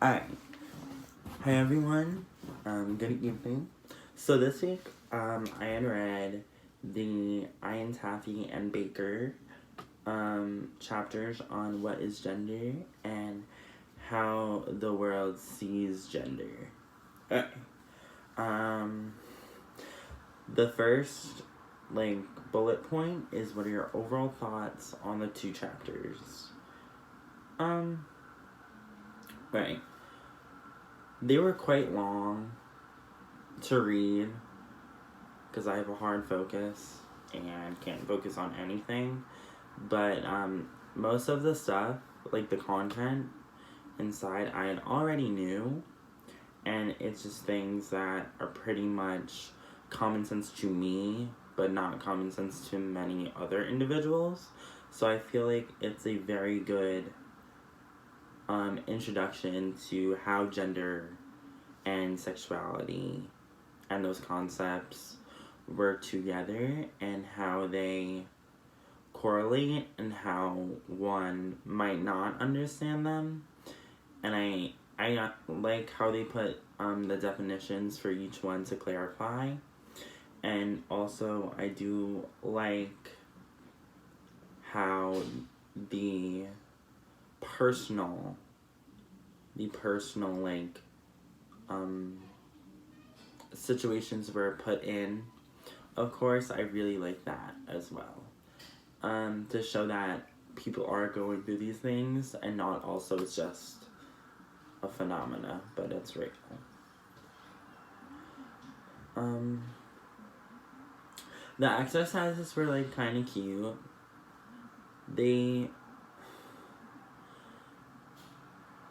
Alright. Hi everyone. Good evening. So this week, I had read the Ian Taffy and Baker chapters on what is gender and how the world sees gender. Okay. The first bullet point is what are your overall thoughts on the two chapters? Right. They were quite long to read because I have a hard focus and can't focus on anything. But most of the stuff, like the content inside, I already knew. And it's just things that are pretty much common sense to me, but not common sense to many other individuals. So I feel like it's a very good introduction to how gender and sexuality and those concepts work together and how they correlate and how one might not understand them. And I like how they put the definitions for each one to clarify. And also I do like how the personal situations were put in. Of course, I really like that as well. To show that people are going through these things and not also it's just a phenomena, but it's real. The exercises were kind of cute.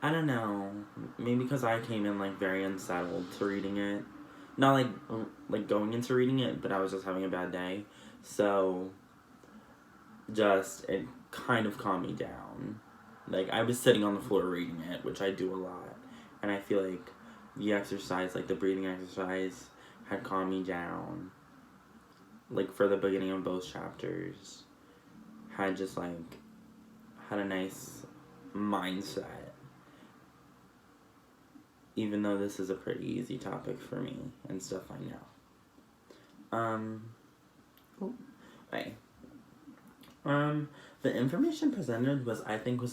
I don't know, maybe because I came in very unsettled to reading it. Not like going into reading it, but I was just having a bad day. So it kind of calmed me down. I was sitting on the floor reading it, which I do a lot. And I feel like the exercise, the breathing exercise, had calmed me down. For the beginning of both chapters. Had just had a nice mindset. Even though this is a pretty easy topic for me and stuff I know. The information presented was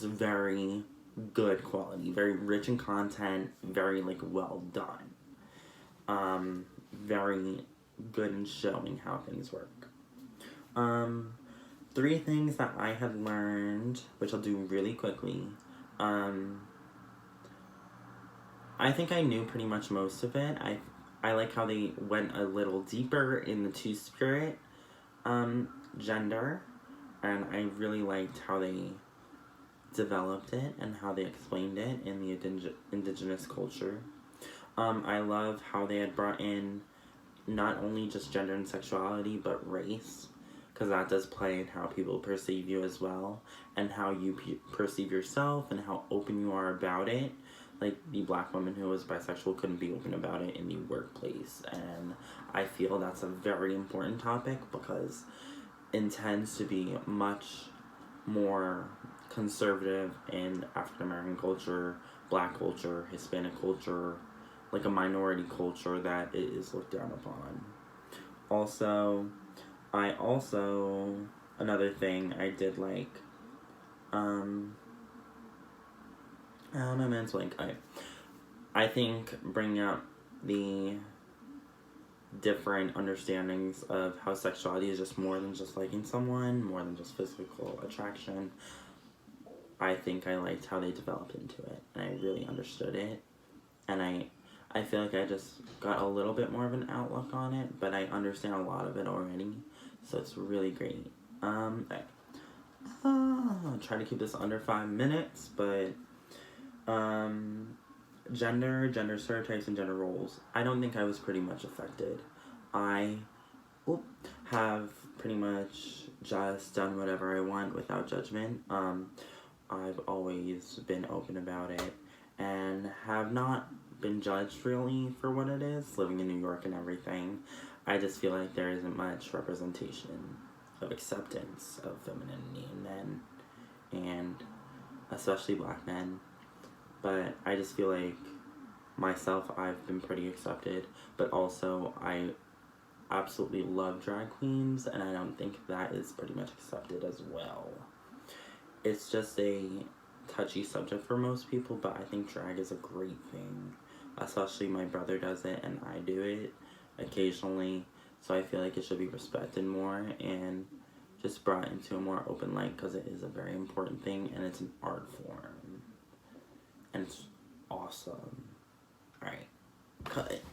very good quality, very rich in content, very well done. Very good in showing how things work. 3 things that I had learned, which I'll do really quickly. I think I knew pretty much most of it. I like how they went a little deeper in the two-spirit gender, and I really liked how they developed it and how they explained it in the indigenous culture. I love how they had brought in not only just gender and sexuality, but race, because that does play in how people perceive you as well, and how you perceive yourself, and how open you are about it. The black woman who was bisexual couldn't be open about it in the workplace, and I feel that's a very important topic because it tends to be much more conservative in African American culture, black culture, Hispanic culture, a minority culture that it is looked down upon. Another thing I did my man's I think bringing up the different understandings of how sexuality is just more than just liking someone, more than just physical attraction. I think I liked how they developed into it, and I really understood it, and I feel like I just got a little bit more of an outlook on it, but I understand a lot of it already, so it's really great. I'll try to keep this under 5 minutes, but gender stereotypes, and gender roles. I don't think I was pretty much affected. I have pretty much just done whatever I want without judgment. I've always been open about it and have not been judged really for what it is, living in New York and everything. I just feel like there isn't much representation of acceptance of femininity in men, and especially black men. But I just feel like myself, I've been pretty accepted, but also I absolutely love drag queens, and I don't think that is pretty much accepted as well. It's just a touchy subject for most people, but I think drag is a great thing. Especially my brother does it, and I do it occasionally, so I feel like it should be respected more and just brought into a more open light, because it is a very important thing, and it's an art form. And it's awesome. Alright, cut it.